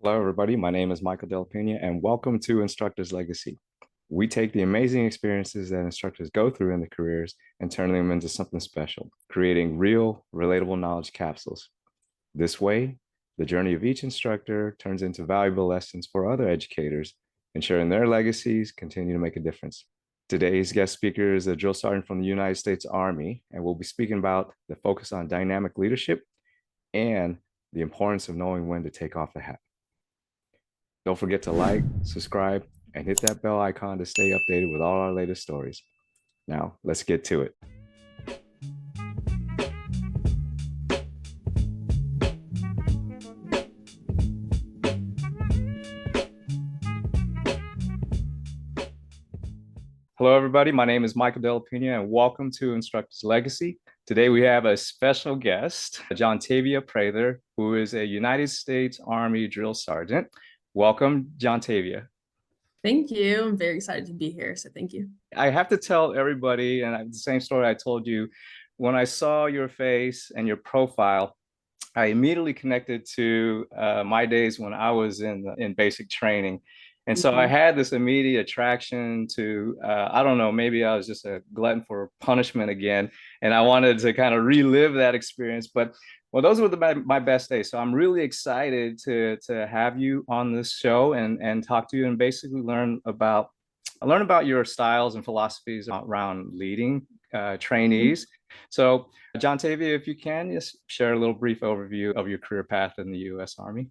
Hello, everybody. My name is Michael Del Pena, and welcome to Instructor's Legacy. We take the amazing experiences that instructors go through in their careers and turn them into something special, creating real, relatable knowledge capsules. This way, the journey of each instructor turns into valuable lessons for other educators, ensuring their legacies continue to make a difference. Today's guest speaker is a drill sergeant from the United States Army, and we'll be speaking about the focus on dynamic leadership and the importance of knowing when to take off the hat. Don't forget to like, subscribe, and hit that bell icon to stay updated with all our latest stories. Now, let's get to it. Hello, everybody. My name is Michael Del Pena, and welcome to Instructor's Legacy. Today, we have a special guest, Jauntavia Prather, who is a United States Army drill sergeant. Welcome, Jauntavia. Thank you. I'm very excited to be here. So thank you. I have to tell everybody, and the same story I told you, when I saw your face and your profile, I immediately connected to my days when I was in basic training. And so I had this immediate attraction to, I don't know, maybe I was just a glutton for punishment again. And I wanted to kind of relive that experience. But well, those were my best days. So I'm really excited to have you on this show and talk to you and basically learn about your styles and philosophies around leading trainees. So, Jauntavia, if you can, just share a little brief overview of your career path in the U.S. Army.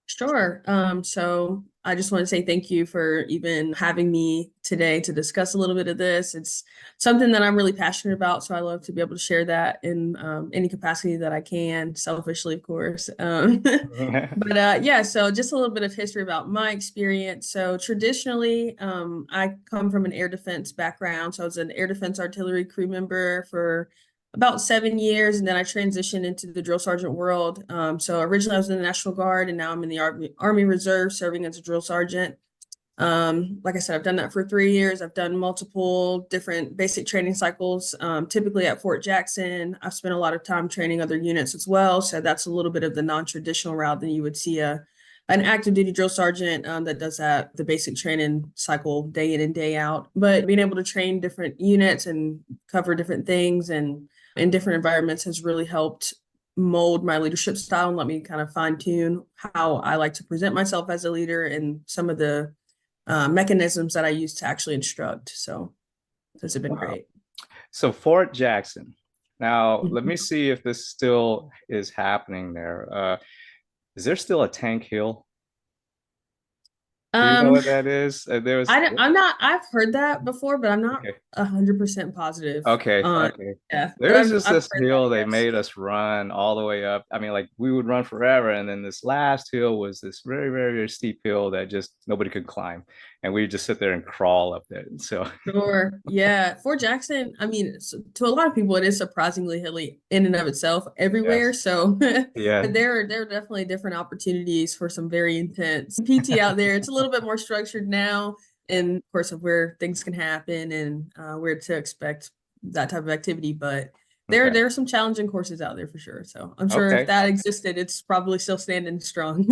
Sure. So I just want to say thank you for even having me today to discuss a little bit of this. It's something that I'm really passionate about, so I love to be able to share that in any capacity that I can, selfishly, of course. But yeah, so just a little bit of history about my experience. So traditionally, I come from an air defense background. So I was an air defense artillery crew member for about 7 years, and then I transitioned into the drill sergeant world. So originally I was in the National Guard, and now I'm in the Army Reserve serving as a drill sergeant. Like I said, I've done that for 3 years. I've done multiple different basic training cycles, typically at Fort Jackson. I've spent a lot of time training other units as well. So that's a little bit of the non-traditional route that you would see an active duty drill sergeant that does that, the basic training cycle day in and day out. But being able to train different units and cover different things and in different environments has really helped mold my leadership style and let me kind of fine tune how I like to present myself as a leader and some of the mechanisms that I use to actually instruct. So those have been great. So Fort Jackson. Now, let me see if this still is happening there. Is there still a Tank Hill? Do you know what that is? I'm not, I've heard that before, but I'm not 100% positive. Okay. Yeah, There's just I've this heard hill that, they yes. made us run all the way up. I mean, like we would run forever, and then this last hill was this very, very, very steep hill that just nobody could climb, and we just sit there and crawl up it. So Sure. Yeah. Fort Jackson, I mean, to a lot of people, it is surprisingly hilly in and of itself everywhere. yes, So yeah, but there are definitely different opportunities for some very intense PT out there. It's a little bit more structured now, and of course, of where things can happen and where to expect that type of activity. But okay, there are some challenging courses out there for sure. So I'm sure if okay. that existed, it's probably still standing strong.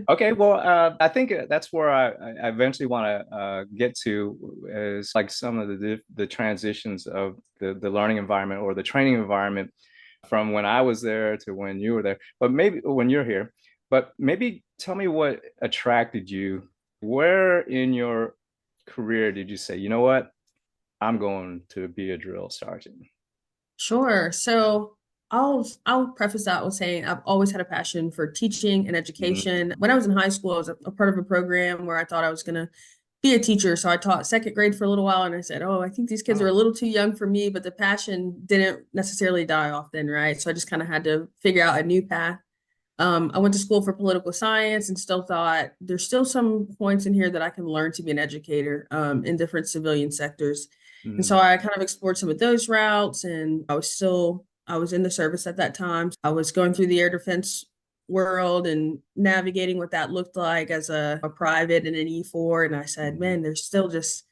Okay, well, I think that's where I eventually want to get to is like some of the transitions of the learning environment or the training environment from when I was there to when you were there, but maybe when you're here. But maybe tell me what attracted you. Where in your career did you say, you know what, I'm going to be a drill sergeant? Sure. So I'll preface that with saying I've always had a passion for teaching and Mm. education. When I was in high school, I was a part of a program where I thought I was going to be a teacher. So I taught second grade for a little while, and I said, "Oh, I think these kids are a Oh, little too young for me." But the passion didn't necessarily die off then, right? So I just kind of had to figure out a new path. I went to school for political science and still thought there's still some points in here that I can learn to be an educator in different civilian sectors. And so mm, I kind of explored some of those routes, and I was in the service at that time. I was going through the air defense world and navigating what that looked like as a private and an E4. And I said, mm, man, there's just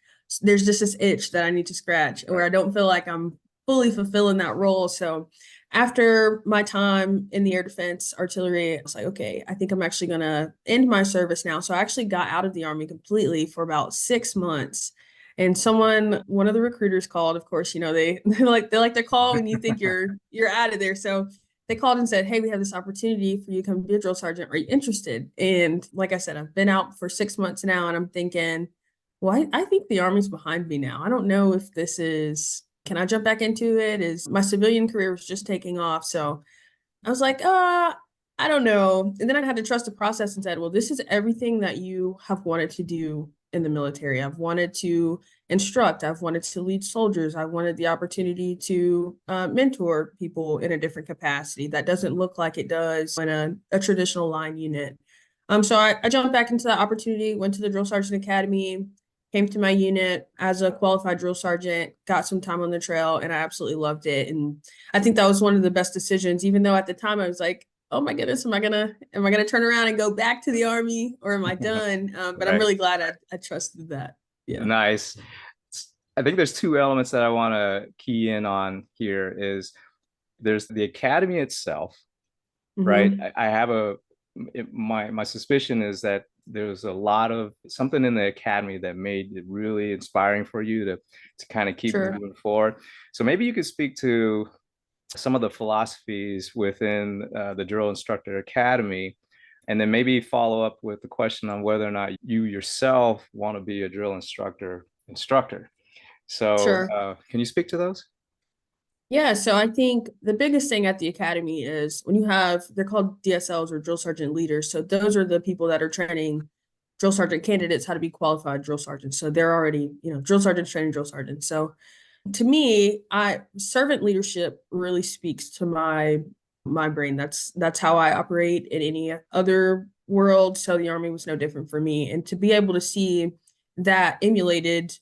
this itch that I need to scratch, where right. I don't feel like I'm fully fulfilling that role. So after my time in the air defense artillery, I was like, okay, I think I'm actually going to end my service now. So I actually got out of the Army completely for about 6 months. And one of the recruiters called, of course, they like to call when you think you're out of there. So they called and said, hey, we have this opportunity for you to come be a drill sergeant. Are you interested? And like I said, I've been out for 6 months now, and I'm thinking, well, I think the Army's behind me now. I don't know if can I jump back into it? Is my civilian career was just taking off. So I was like, I don't know. And then I had to trust the process and said, well, this is everything that you have wanted to do in the military. I've wanted to instruct. I've wanted to lead soldiers. I wanted the opportunity to mentor people in a different capacity that doesn't look like it does in a traditional line unit. So I jumped back into that opportunity, went to the Drill Sergeant Academy, came to my unit as a qualified drill sergeant, got some time on the trail, and I absolutely loved it. And I think that was one of the best decisions, even though at the time I was like, oh my goodness, am I gonna turn around and go back to the Army, or am I done? But I'm Right. really glad I trusted that. Yeah. Nice. I think there's two elements that I want to key in on here is there's the academy itself, right? Mm-hmm. I have my suspicion is that there's a lot of something in the academy that made it really inspiring for you to kind of keep Sure. moving forward. So maybe you could speak to some of the philosophies within the Drill Instructor Academy, and then maybe follow up with the question on whether or not you yourself want to be a drill instructor. So Sure. can you speak to those? Yeah, so I think the biggest thing at the academy is when they're called DSLs or drill sergeant leaders. So those are the people that are training drill sergeant candidates how to be qualified drill sergeants. So they're already, drill sergeants training drill sergeants. So to me, servant leadership really speaks to my brain. That's how I operate in any other world. So the Army was no different for me. And to be able to see that emulated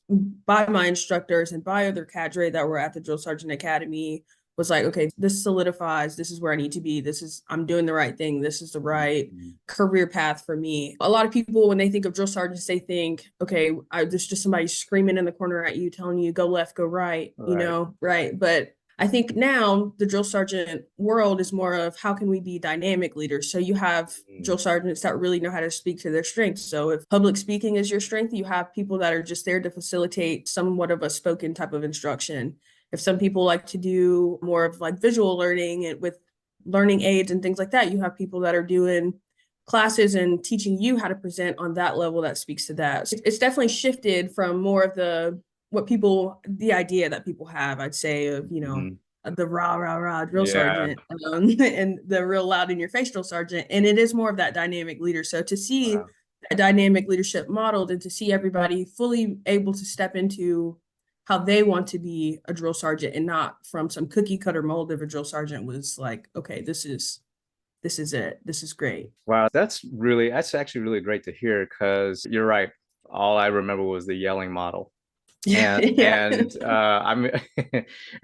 by my instructors and by other cadre that were at the Drill Sergeant Academy was like, okay, this solidifies, this is where I need to be. I'm doing the right thing. This is the right career path for me. A lot of people, when they think of drill sergeants, they think, okay, there's just somebody screaming in the corner at you, telling you, go left, go right, Right. right. But I think now the drill sergeant world is more of how can we be dynamic leaders? So you have drill sergeants that really know how to speak to their strengths. So if public speaking is your strength, you have people that are just there to facilitate somewhat of a spoken type of instruction. If some people like to do more of like visual learning and with learning aids and things like that, you have people that are doing classes and teaching you how to present on that level that speaks to that. So it's definitely shifted from more of the idea that people have, I'd say, of, Mhm. the rah, rah, rah drill Yeah. sergeant, and the real loud in your face drill sergeant. And it is more of that dynamic leader. So to see Wow. that dynamic leadership modeled and to see everybody fully able to step into how they want to be a drill sergeant and not from some cookie cutter mold of a drill sergeant was like, okay, this is it. This is great. Wow, that's actually really great to hear because you're right. All I remember was the yelling model. Yeah. I'm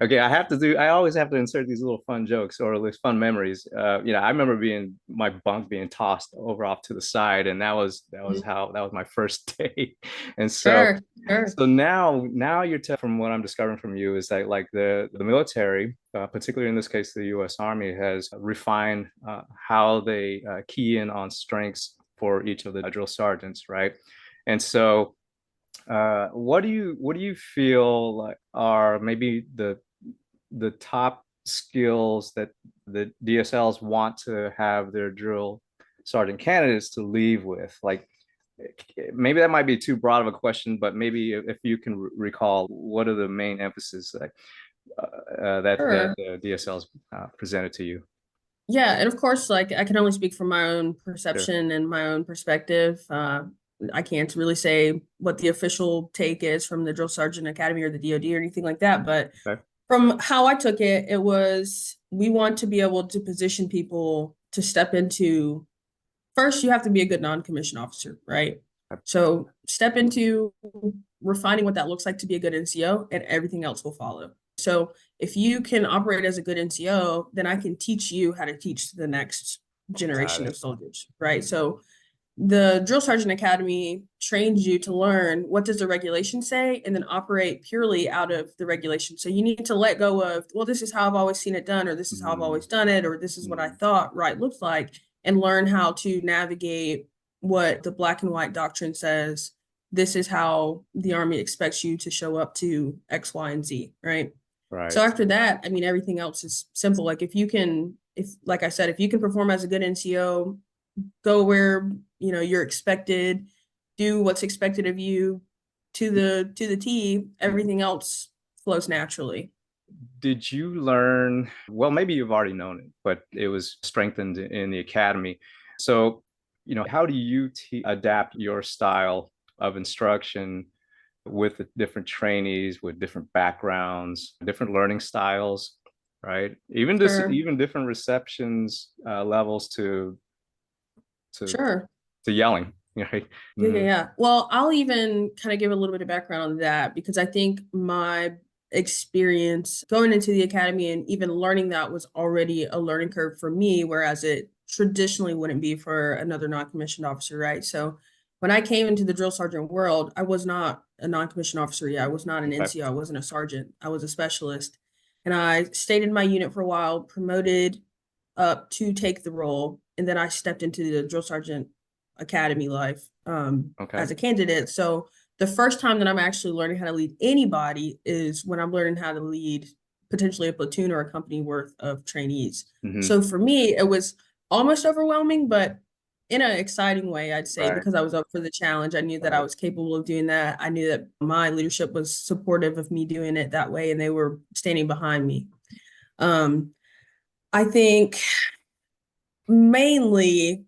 okay. I always have to insert these little fun jokes or at least fun memories. I remember my bunk being tossed over off to the side, and that was my first day. And so Sure, sure. so now from what I'm discovering from you is that like the military, particularly in this case the U.S. Army, has refined how they key in on strengths for each of the drill sergeants, right? And so what do you feel like are maybe the top skills that the DSLs want to have their drill sergeant candidates to leave with? Like maybe that might be too broad of a question, but maybe if you can recall, what are the main emphasis that Sure. the DSLs presented to you? Yeah, and of course, like I can only speak from my own Sure. perception and my own perspective. I can't really say what the official take is from the Drill Sergeant Academy or the DoD or anything like that. But Okay. from how I took it, it was we want to be able to position people to step into. First, you have to be a good non-commissioned officer, right? So step into refining what that looks like to be a good NCO, and everything else will follow. So if you can operate as a good NCO, then I can teach you how to teach the next Got generation it. of soldiers, right? So the drill sergeant academy trains you to learn what does the regulation say and then operate purely out of the regulation. So you need to let go of, well, this is how I've always seen it done, or this is how I've Mm, always done it, or this is what I mm, thought right looks like, and learn how to navigate what the black and white doctrine says. This is how the Army expects you to show up to X, Y, and Z, right? So right. after that, I mean, everything else is simple. Like if you can, if like I said, if you can perform as a good NCO, go where you're expected, do what's expected of you to the T, everything else flows naturally. Did you learn, well, maybe you've already known it, but it was strengthened in the academy. So, how do you adapt your style of instruction with the different trainees, with different backgrounds, different learning styles, right? Sure, Even different receptions levels to sure. to yelling, right? Yeah, yeah, Mm, yeah. Well, I'll even kind of give a little bit of background on that because I think my experience going into the academy and even learning that was already a learning curve for me, whereas it traditionally wouldn't be for another non-commissioned officer, right? So when I came into the drill sergeant world, I was not a non-commissioned officer yet. I was not an okay. NCO. I wasn't a sergeant. I was a specialist. And I stayed in my unit for a while, promoted up to take the role, and then I stepped into the drill sergeant academy life Okay. as a candidate. So the first time that I'm actually learning how to lead anybody is when I'm learning how to lead potentially a platoon or a company worth of trainees. Hmm. So for me, it was almost overwhelming, but in an exciting way, I'd say, Right. because I was up for the challenge. I knew that I Right. was capable of doing that. I knew that my leadership was supportive of me doing it that way, and they were standing behind me. Um, I think mainly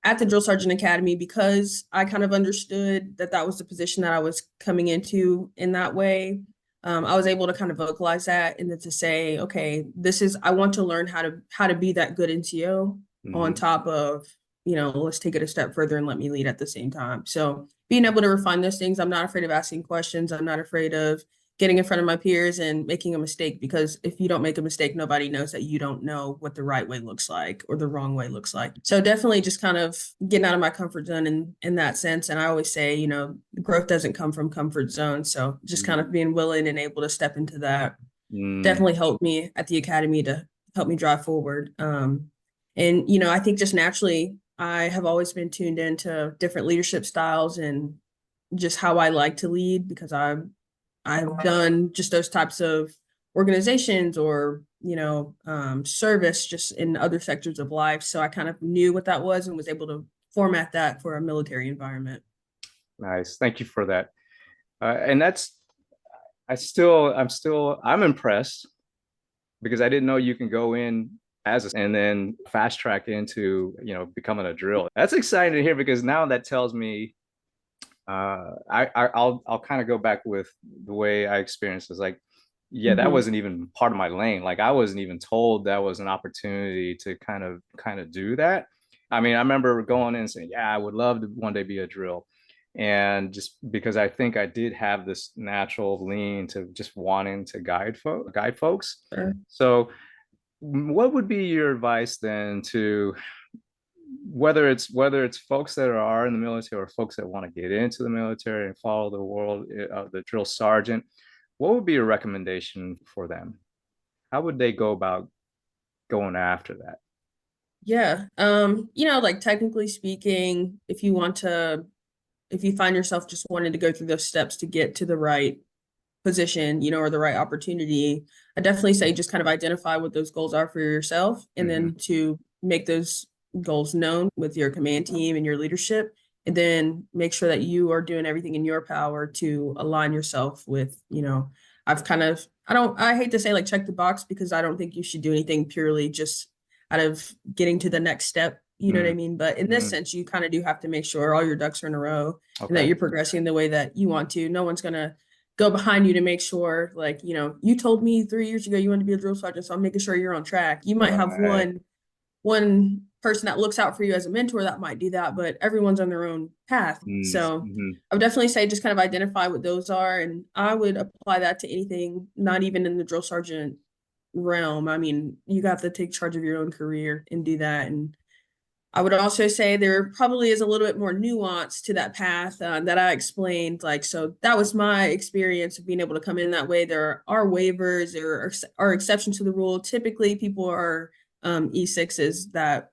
at the drill sergeant academy, because I kind of understood that that was the position that I was coming into in that way. I was able to kind of vocalize that and then to say, okay, this is, I want to learn how to be that good NCO on Hmm. top of, let's take it a step further and let me lead at the same time. So being able to refine those things, I'm not afraid of asking questions. I'm not afraid of getting in front of my peers and making a mistake, because if you don't make a mistake, nobody knows that you don't know what the right way looks like or the wrong way looks like. So definitely just kind of getting out of my comfort zone in that sense. And I always say, growth doesn't come from comfort zone. So just kind of being willing and able to step into that Mm, definitely helped me at the academy to help me drive forward. And I think just naturally, I have always been tuned into different leadership styles and just how I like to lead, because I've done just those types of organizations or service just in other sectors of life. So I kind of knew what that was and was able to format that for a military environment. nice. Thank you for that. And I'm impressed because I didn't know you can go in and then fast track into, becoming a drill. That's exciting to hear because now that tells me, I'll kind of go back with the way I experienced this. Like, yeah, that Mm-hmm. wasn't even part of my lane. Like I wasn't even told that was an opportunity to kind of do that. I mean, I remember going in and saying, yeah, I would love to one day be a drill. And just because I think I did have this natural lean to just wanting to guide folks. Sure. So what would be your advice then to whether it's folks that are in the military or folks that want to get into the military and follow the world of the drill sergeant, what would be a recommendation for them? How would they go about going after that? Yeah. Like technically speaking, if you find yourself just wanting to go through those steps to get to the right position, or the right opportunity, I definitely say just kind of identify what those goals are for yourself and Mm-hmm. then to make those goals known with your command team and your leadership. And then make sure that you are doing everything in your power to align yourself with, I've kind of, I hate to say like check the box, because I don't think you should do anything purely just out of getting to the next step. You know what I mean? But in this Mm-hmm. sense, you kind of do have to make sure all your ducks are in a row and that Okay. you're progressing the way that you want to. No one's going to go behind you to make sure, like, you told me 3 years ago you wanted to be a drill sergeant, so I'm making sure you're on track. You might have Right. one person that looks out for you as a mentor that might do that, but everyone's on their own path. So Mm-hmm. I would definitely say just kind of identify what those are, and I would apply that to anything, not even in the drill sergeant realm. I mean, you got to take charge of your own career and do that. And I would also say there probably is a little bit more nuance to that path that I explained. Like, so that was my experience of being able to come in that way. There are waivers, there are exceptions to the rule. Typically, people are E6s that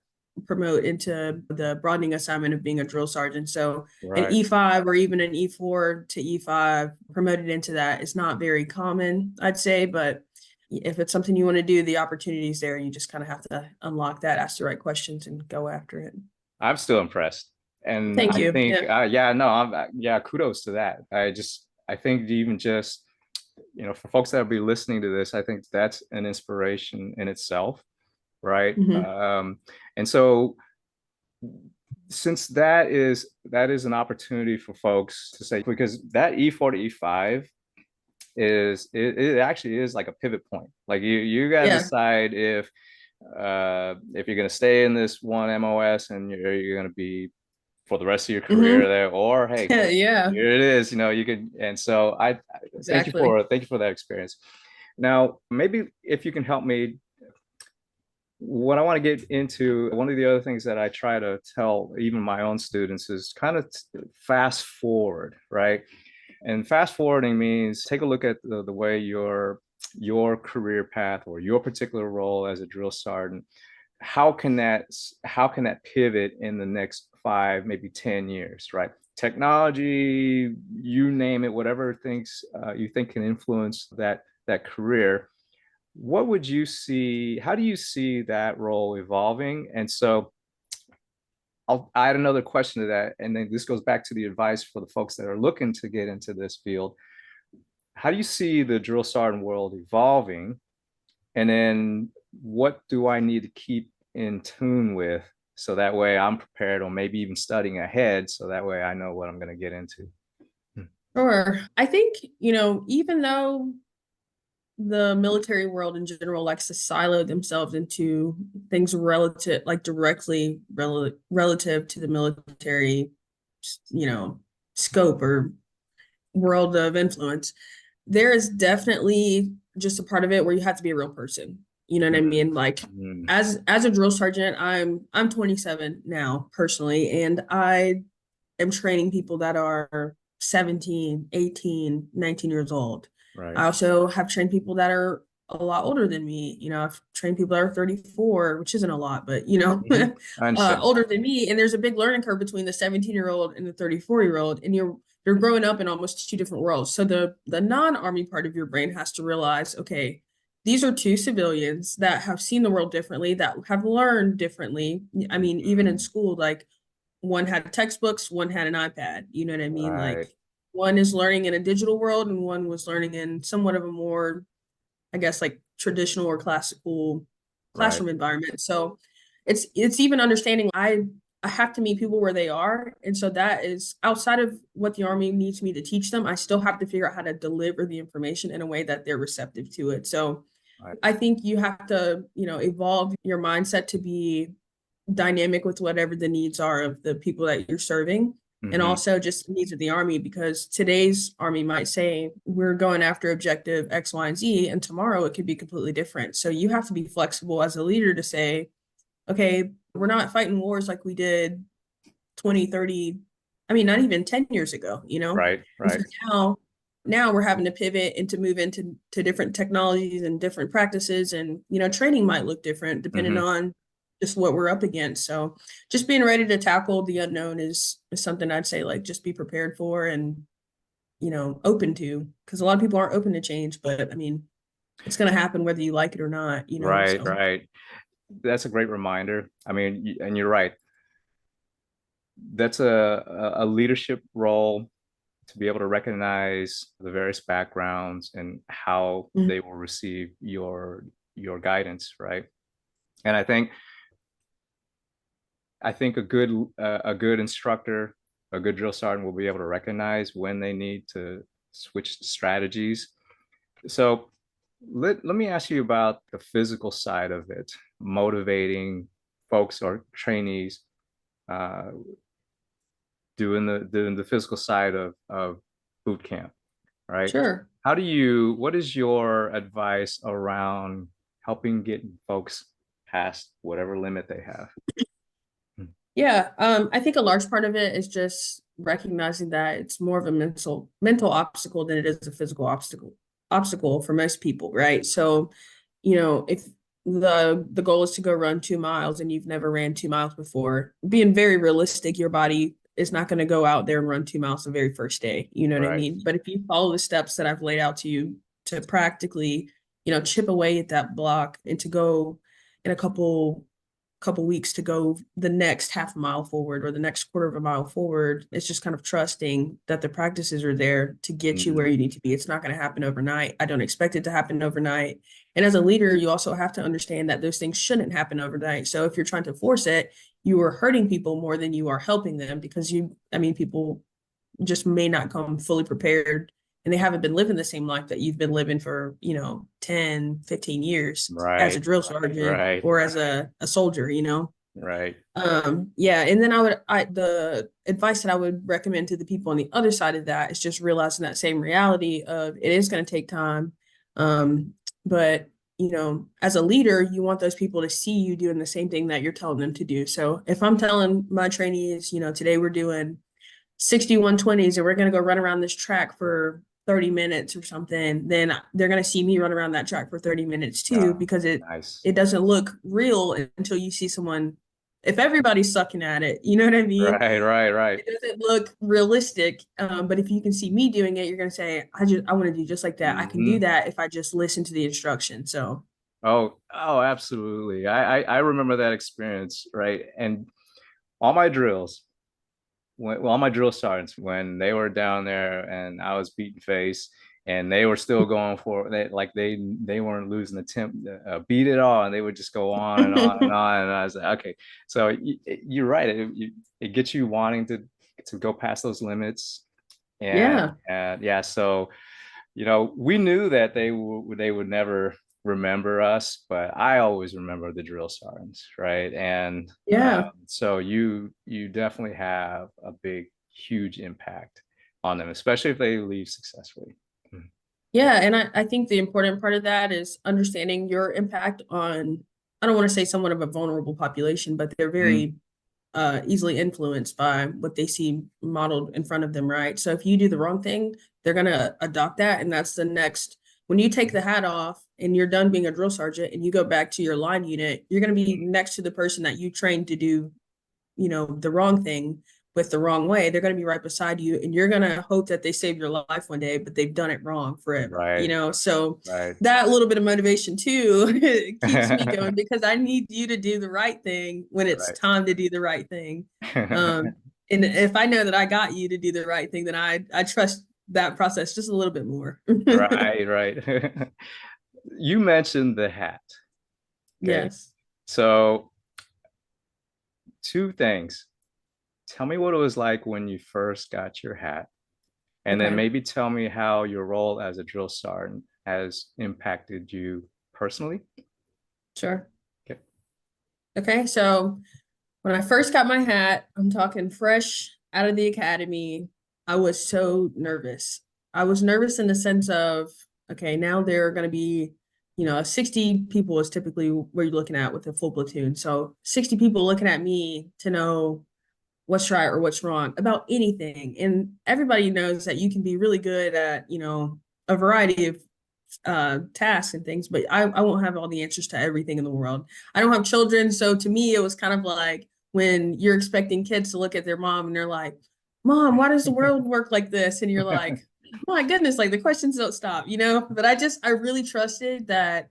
promote into the broadening assignment of being a drill sergeant. So an Right. E5 or even an E4 to E5 promoted into that is not very common, I'd say, but if it's something you want to do, the opportunity's there. You just kind of have to unlock that, ask the right questions, and go after it. I'm still impressed. And Thank I you. think, Yeah. yeah, no, yeah, kudos to that. I think even just, for folks that'll be listening to this, I think that's an inspiration in itself, right? Mhm. And so since that is an opportunity for folks to say, because that E4 to E5 it actually is like a pivot point. Like you got to Yeah. decide if you're going to stay in this one MOS and you're going to be for the rest of your career Hmm. there, or hey, Yeah, here it is, you can. And so I exactly. thank you for that experience. Now maybe if you can help me, what I want to get into, one of the other things that I try to tell even my own students is kind of fast forward, right? And fast forwarding means take a look at the way your career path or your particular role as a drill sergeant, how can that pivot in the next 5, maybe 10 years, right? Technology, you name it, whatever things you think can influence that career. What would you see? How do you see that role evolving? And so I'll add another question to that. And then this goes back to the advice for the folks that are looking to get into this field. How do you see the drill sergeant world evolving? And then what do I need to keep in tune with so that way I'm prepared, or maybe even studying ahead so that way I know what I'm going to get into? Sure. I think, even though the military world in general likes to silo themselves into things relative, like directly relative to the military, you know, scope or world of influence, there is definitely just a part of it where you have to be a real person. You know what I mean? Like Mm, as a drill sergeant, I'm 27 now personally, and I am training people that are 17, 18, 19 years old. right. I also have trained people that are a lot older than me. I've trained people that are 34, which isn't a lot, but Mhm. I understand. older than me. And there's a big learning curve between the 17-year-old and the 34-year-old. And you're growing up in almost two different worlds. So the non-army part of your brain has to realize, okay, these are two civilians that have seen the world differently, that have learned differently. I mean, even in Mhm. school, like one had textbooks, one had an iPad. You know what I mean? Like Right, one is learning in a digital world and one was learning in somewhat of a more, I guess, like traditional or classical right, classroom environment. So it's even understanding I have to meet people where they are. And so that is outside of what the Army needs me to teach them. I still have to figure out how to deliver the information in a way that they're receptive to it. So right. I think you have to, evolve your mindset to be dynamic with whatever the needs are of the people that you're serving, and Hmm. also just the needs of the Army, because today's Army might say we're going after objective X, Y, and Z, and tomorrow it could be completely different. So you have to be flexible as a leader to say, okay, we're not fighting wars like we did 20, 30, I mean, not even 10 years ago, Right, And so right. now we're having to pivot and to move into different technologies and different practices. And, training might look different depending Hmm. on just what we're up against. So just being ready to tackle the unknown is something I'd say, like, just be prepared for and, open to, because a lot of people aren't open to change, but I mean, it's going to happen whether you like it or not. Right, So right. That's a great reminder. I mean, and you're right. That's a leadership role to be able to recognize the various backgrounds and how mhm. they will receive your guidance, right? And I think a good instructor, a good drill sergeant will be able to recognize when they need to switch strategies. So let me ask you about the physical side of it, motivating folks or trainees uh, doing the physical side of boot camp, right? Sure. What is your advice around helping get folks past whatever limit they have? Yeah, I think a large part of it is just recognizing that it's more of a mental obstacle than it is a physical obstacle for most people, right? So, if the goal is to go run 2 miles and you've never ran 2 miles before, being very realistic, your body is not going to go out there and run 2 miles the very first day. You know what I Right. mean? But if you follow the steps that I've laid out to you to practically, chip away at that block and to go in a couple weeks to go the next half a mile forward or the next quarter of a mile forward. It's just kind of trusting that the practices are there to get you where Mhm. you need to be. It's not going to happen overnight. I don't expect it to happen overnight. And as a leader, you also have to understand that those things shouldn't happen overnight. So if you're trying to force it, you are hurting people more than you are helping them because people just may not come fully prepared and they haven't been living the same life that you've been living for 10, 15 years as a Right. drill sergeant Right. or as a soldier. Right. Yeah, and then I the advice that I would recommend to the people on the other side of that is just realizing that same reality of it is going to take time. But as a leader, you want those people to see you doing the same thing that you're telling them to do. So if I'm telling my trainees, today we're doing 6120s and we're going to go run around this track for 30 minutes or something, then they're going to see me run around that track for 30 minutes too, Oh, because it nice. it doesn't look real until you see someone. If everybody's sucking at it, you know what I mean? Right. Right. Right. It doesn't look realistic. But if you can see me doing it, you're going to say, I want to do just like that. I can do Hmm. that if I just listen to the instruction. So Oh, absolutely. I remember that experience, right? And all my drills, all my drill sergeants, when they were down there and I was beating face, and they were still going for it, like they weren't losing the temp beat at all, and they would just go on and on and on. And I was like, okay, so you're right. It gets you wanting to go past those limits, yeah, and yeah, so we knew that they would never remember us, but I always remember the drill sergeants, right? And yeah. so you definitely have a big, huge impact on them, especially if they leave successfully. Yeah, and I think the important part of that is understanding your impact on, I don't want to say somewhat of a vulnerable population, but they're Mm-hmm. very easily influenced by what they see modeled in front of them, right? So if you do the wrong thing, they're going to adopt that. And that's the next, when you take the hat off and you're done being a drill sergeant and you go back to your line unit, you're going to be next to the person that you trained to do the wrong thing with the wrong way. They're going to be right beside you and you're going to hope that they save your life one day, but they've done it wrong forever, Right, so right, that little bit of motivation too keeps me going because I need you to do the right thing when it's right. time to do the right thing. And if I know that I got you to do the right thing, then I trust that process just a little bit more. Right, right. You mentioned the hat. Okay. Yes. So, two things. Tell me what it was like when you first got your hat. And then Okay. maybe tell me how your role as a drill sergeant has impacted you personally. Sure. Okay. Okay. So when I first got my hat, I'm talking fresh out of the academy, I was so nervous. I was nervous in the sense of, okay, now there are going to be, 60 people is typically where you're looking at with a full platoon. So 60 people looking at me to know what's right or what's wrong about anything. And everybody knows that you can be really good at, a variety of tasks and things, but I won't have all the answers to everything in the world. I don't have children, so to me it was kind of like when you're expecting kids to look at their mom and they're like, "Mom, why does the world work like this?" And you're like, "My goodness, like the questions don't stop." But I really trusted that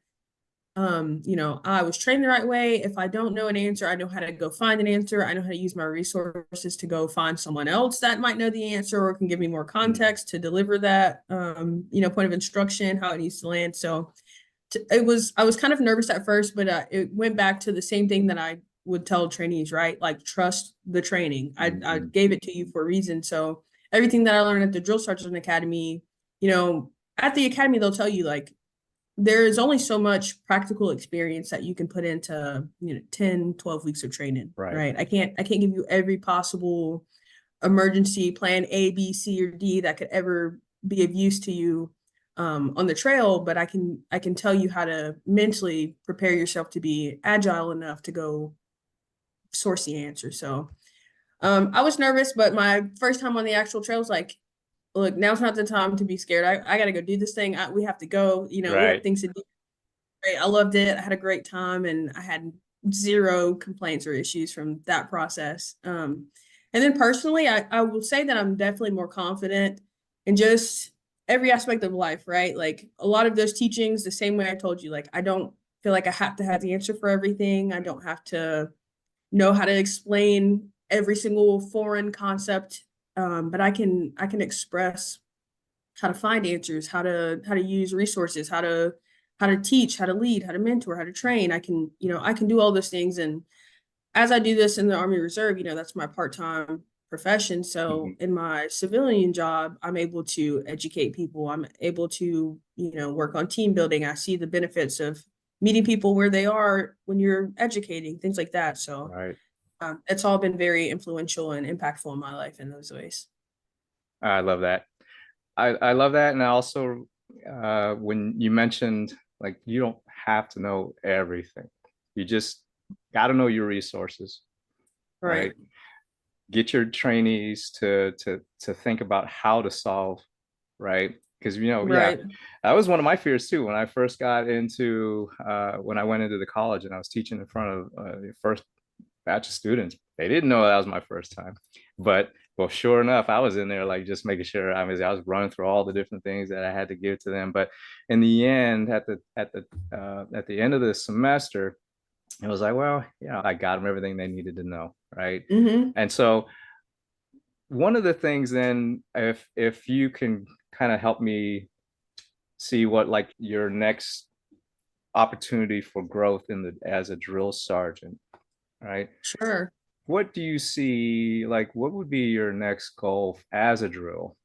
I was trained the right way. If I don't know an answer, I know how to go find an answer. I know how to use my resources to go find someone else that might know the answer or can give me more Mm. context to deliver that point of instruction, how it needs to land. So I was kind of nervous at first, but it went back to the same thing that I would tell trainees, right? Like trust the training. I Mhm. gave it to you for a reason. So everything that I learned at the Drill Sergeant Academy, at the academy they'll tell you like there is only so much practical experience that you can put into 10, 12 weeks of training, Right. right? I can't give you every possible emergency plan A, B, C, or D that could ever be of use to you on the trail, but I can tell you how to mentally prepare yourself to be agile enough to go source the answer. So I was nervous, but my first time on the actual trail was like, look, now's not the time to be scared. I got to go do this thing. We have to go, we have Right. things to do. Great. I loved it. I had a great time and I had zero complaints or issues from that process. And then personally, I will say that I'm definitely more confident in just every aspect of life, right? Like a lot of those teachings, the same way I told you, like I don't feel like I have to have the answer for everything. I don't have to know how to explain every single foreign concept. But I can express how to find answers, how to use resources, how to teach, how to lead, how to mentor, how to train. I can do all those things. And as I do this in the Army Reserve, that's my part-time profession. So Mhm. in my civilian job, I'm able to educate people. I'm able to, work on team building. I see the benefits of meeting people where they are when you're educating, things like that. So Right. it's all been very influential and impactful in my life in those ways. I love that. I love that. And I also, when you mentioned like you don't have to know everything, you just got to know your resources, Right. right? Get your trainees to think about how to solve, right? Because yeah, Right. that was one of my fears too when I first got into when I went into the college and I was teaching in front of the first batch of students. They didn't know that was my first time, but well, sure enough, I was in there like just making sure. I was running through all the different things that I had to give to them. But in the end, at the end of the semester, it was like, well, I got them everything they needed to know, right? Mm-hmm. And so one of the things then, if you can kind of help me see what like your next opportunity for growth in the as a drill sergeant, right? Sure. What do you see, like what would be your next goal as a drill?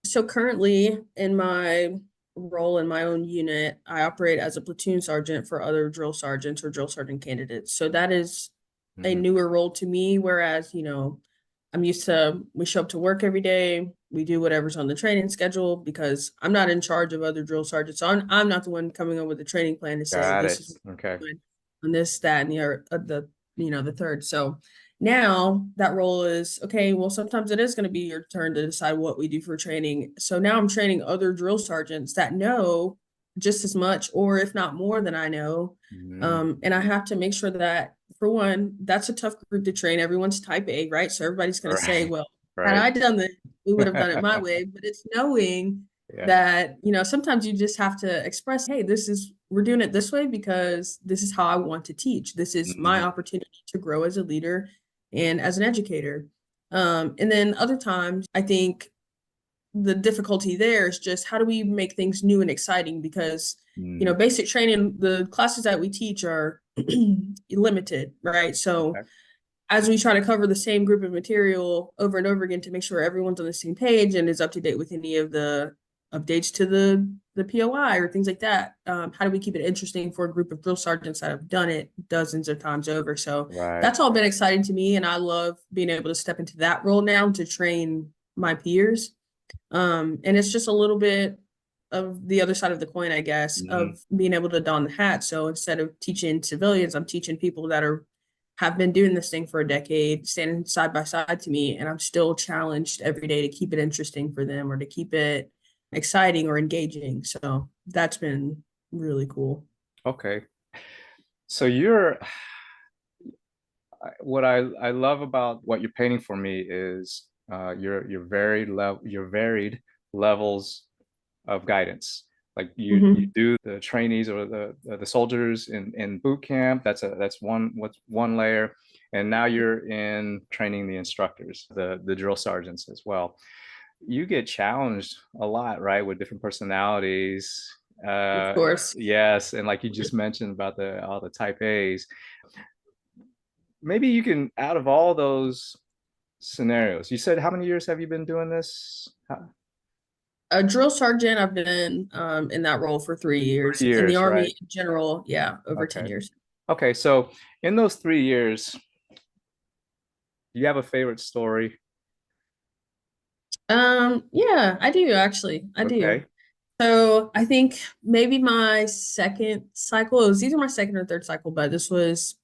So currently in my role in my own unit, I operate as a platoon sergeant for other drill sergeants or drill sergeant candidates. So that is a Mhm. newer role to me, whereas, I'm used to we show up to work every day, we do whatever's on the training schedule because I'm not in charge of other drill sergeants. So I'm not the one coming up with a training plan to say Got this it. is Okay. on this, that, and the third. So now that role is okay. Well, sometimes it is going to be your turn to decide what we do for training. So now I'm training other drill sergeants that know just as much, or if not more than I know. Mhm. And I have to make sure that, for one, that's a tough group to train. Everyone's type A, right? So everybody's going to say, Right. well, had Right. I done this, we would have done it my way. But it's knowing Yeah. that, sometimes you just have to express, hey, we're doing it this way because this is how I want to teach. This is my Mhm. opportunity to grow as a leader and as an educator. And then other times, I think the difficulty there is just how do we make things new and exciting because Mhm. basic training, the classes that we teach are limited, right? So Okay. as we try to cover the same group of material over and over again to make sure everyone's on the same page and is up to date with any of the updates to the POI or things like that, how do we keep it interesting for a group of drill sergeants that have done it dozens of times over? So Right. that's all been exciting to me, and I love being able to step into that role now to train my peers. And it's just a little bit of the other side of the coin, I guess, Mhm. of being able to don the hat. So instead of teaching civilians, I'm teaching people that have been doing this thing for a decade, standing side by side to me, and I'm still challenged every day to keep it interesting for them or to keep it exciting or engaging. So that's been really cool. Okay. So what I love about what you're painting for me is your varied levels of guidance. Like you Mm-hmm. do the trainees or the soldiers in boot camp. That's one layer, and now you're in training the instructors, the drill sergeants as well. You get challenged a lot, right, with different personalities. Of course. Yes, and like you just mentioned about the all the type A's. Maybe you can, out of all those scenarios, you said how many years have you been doing this? A drill sergeant, I've been in that role for 3 years. Three In the years, Army right? in general, yeah, over 10 Okay. years. Okay, so in those 3 years, do you have a favorite story? Yeah, I do actually. I do. Okay. So I think maybe my second cycle, it was either my second or third cycle, but this was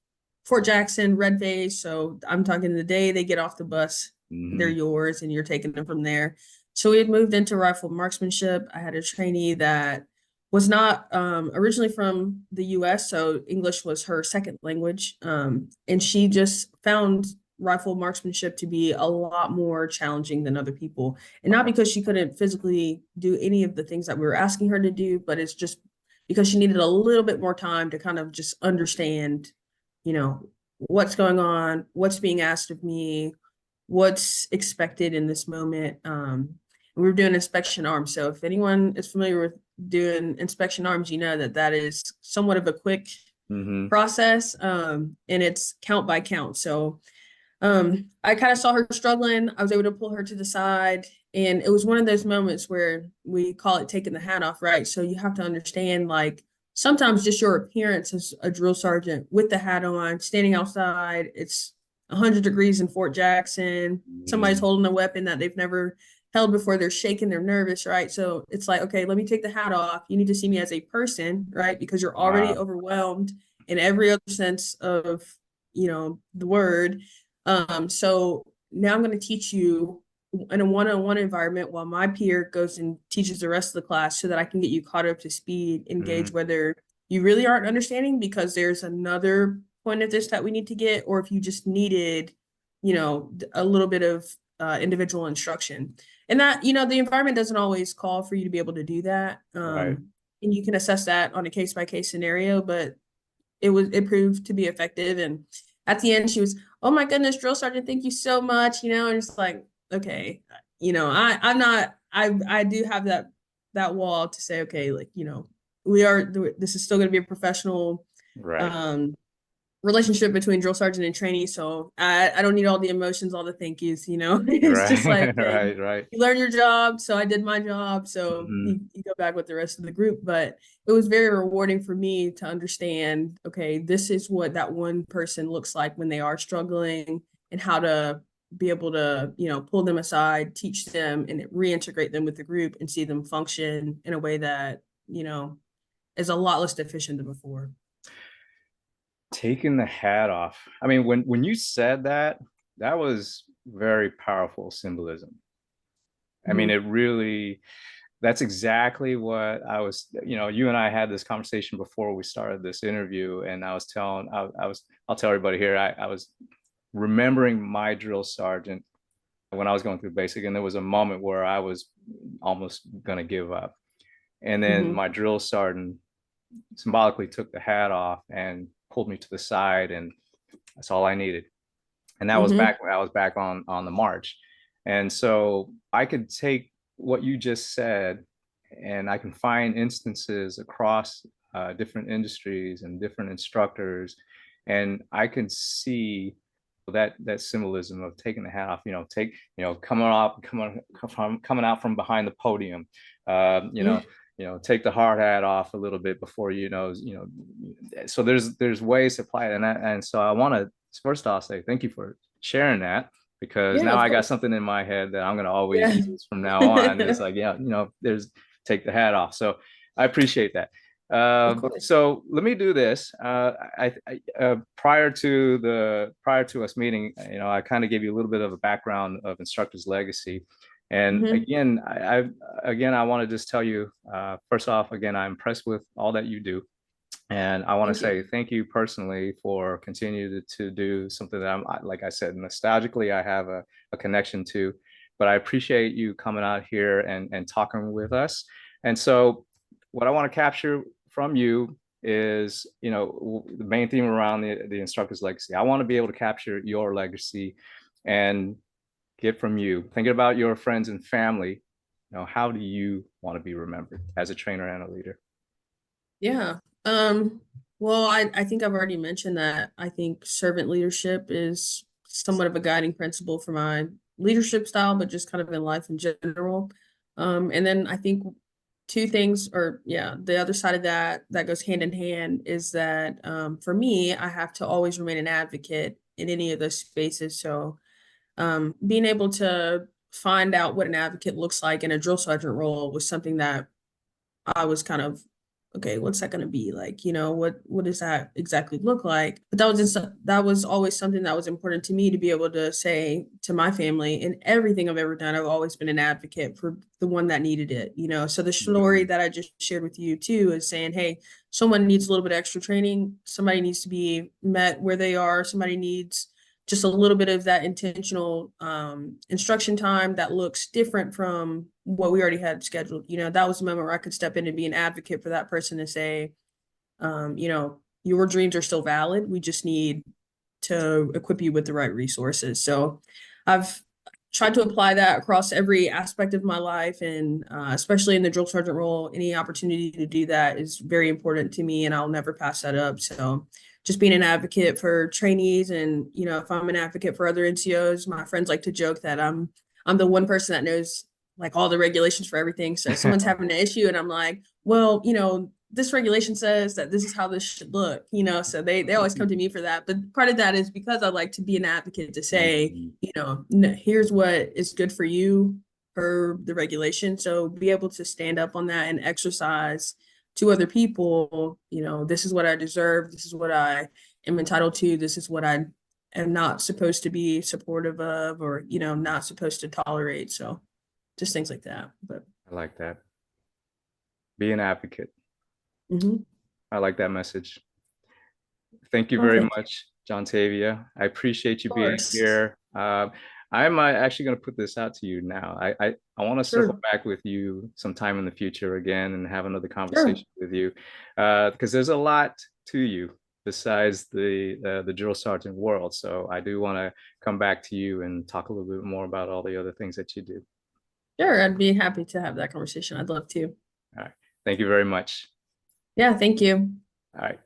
Fort Jackson, red phase. So I'm talking the day they get off the bus, they're yours and you're taking them from there. So we had moved into rifle marksmanship. I had a trainee that was not originally from the US, so English was her second language. And she just found rifle marksmanship to be a lot more challenging than other people. And not because she couldn't physically do any of the things that we were asking her to do, but it's just because she needed a little bit more time to kind of just understand, what's going on, what's being asked of me, what's expected in this moment. We were doing inspection arms. So if anyone is familiar with doing inspection arms, you know that that is somewhat of a quick process, and it's count by count. So I kind of saw her struggling. I was able to pull her to the side. And it was one of those moments where we call it taking the hat off, right? So you have to understand, like, sometimes just your appearance as a drill sergeant with the hat on, standing outside, it's 100 degrees in Fort Jackson. Somebody's holding a weapon that they've never held before. They're shaking, they're nervous, right? So it's like, okay, let me take the hat off. You need to see me as a person, right? Because you're already overwhelmed in every other sense of, the word. So now I'm going to teach you in a one-on-one environment while my peer goes and teaches the rest of the class so that I can get you caught up to speed, engage whether you really aren't understanding because there's another point of this that we need to get, or if you just needed, a little bit of individual instruction. And that, the environment doesn't always call for you to be able to do that. Right. And you can assess that on a case-by-case scenario, but it proved to be effective. And at the end, she was, oh my goodness, drill sergeant, thank you so much. And it's like, okay, I do have that wall to say, okay, like, this is still going to be a professional relationship between drill sergeant and trainee. So I don't need all the emotions, all the thank yous, it's just like, right. You learn your job. So I did my job. So you go back with the rest of the group. But it was very rewarding for me to understand, okay, this is what that one person looks like when they are struggling, and how to be able to, pull them aside, teach them, and reintegrate them with the group and see them function in a way that, is a lot less deficient than before. Taking the hat off. I mean, when you said that, that was very powerful symbolism. I mean, it really, that's exactly what I was, you and I had this conversation before we started this interview, and I was telling, I'll tell everybody here, I was remembering my drill sergeant when I was going through basic, and there was a moment where I was almost going to give up. And then my drill sergeant symbolically took the hat off and pulled me to the side, and that's all I needed. And that was back when I was back on the march. And so I could take what you just said, and I can find instances across different industries and different instructors, and I can see that symbolism of taking the hat off. Coming out from behind the podium. Take the hard hat off a little bit before so there's ways to apply it, and so I want to first off say thank you for sharing that, because now I got something in my head that I'm going to always use from now on. It's like, there's take the hat off. So I appreciate that. So let me do this. Prior to us meeting, I kind of gave you a little bit of a background of Instructor's legacy. And again, I want to just tell you, first off, again, I'm impressed with all that you do. And I want to say thank you personally for continuing to do something that like I said, nostalgically, I have a connection to, but I appreciate you coming out here and talking with us. And so what I want to capture from you is, the main theme around the instructor's legacy. I want to be able to capture your legacy and get from you, thinking about your friends and family, how do you want to be remembered as a trainer and a leader? Yeah. Well, I think I've already mentioned that I think servant leadership is somewhat of a guiding principle for my leadership style, but just kind of in life in general. And then I think two things, the other side of that goes hand in hand is that for me, I have to always remain an advocate in any of those spaces. So being able to find out what an advocate looks like in a drill sergeant role was something that I was kind of okay, what's that going to be like? What does that exactly look like? But that was always something that was important to me to be able to say to my family. In everything I've ever done, I've always been an advocate for the one that needed it. So the story that I just shared with you too is saying, hey, someone needs a little bit of extra training. Somebody needs to be met where they are. Somebody needs just a little bit of that intentional instruction time that looks different from what we already had scheduled. That was the moment where I could step in and be an advocate for that person to say, your dreams are still valid. We just need to equip you with the right resources. So I've tried to apply that across every aspect of my life, and especially in the drill sergeant role. Any opportunity to do that is very important to me, and I'll never pass that up. So just being an advocate for trainees, and if I'm an advocate for other NCOs, my friends like to joke that I'm the one person that knows like all the regulations for everything. So someone's having an issue and I'm like, well, this regulation says that this is how this should look, so they always come to me for that. But part of that is because I like to be an advocate to say, here's what is good for you per the regulation. So be able to stand up on that and exercise to other people, this is what I deserve. This is what I am entitled to. This is what I am not supposed to be supportive of, or, not supposed to tolerate. So just things like that. But I like that. Be an advocate. mm-hmm. I like that message. Thank you very much, Jauntavia. I appreciate you being here. I'm actually going to put this out to you now. I want to circle back with you sometime in the future again and have another conversation with you, because there's a lot to you besides the drill sergeant world. So I do want to come back to you and talk a little bit more about all the other things that you do. Sure, I'd be happy to have that conversation. I'd love to. All right. Thank you very much. Yeah, thank you. All right.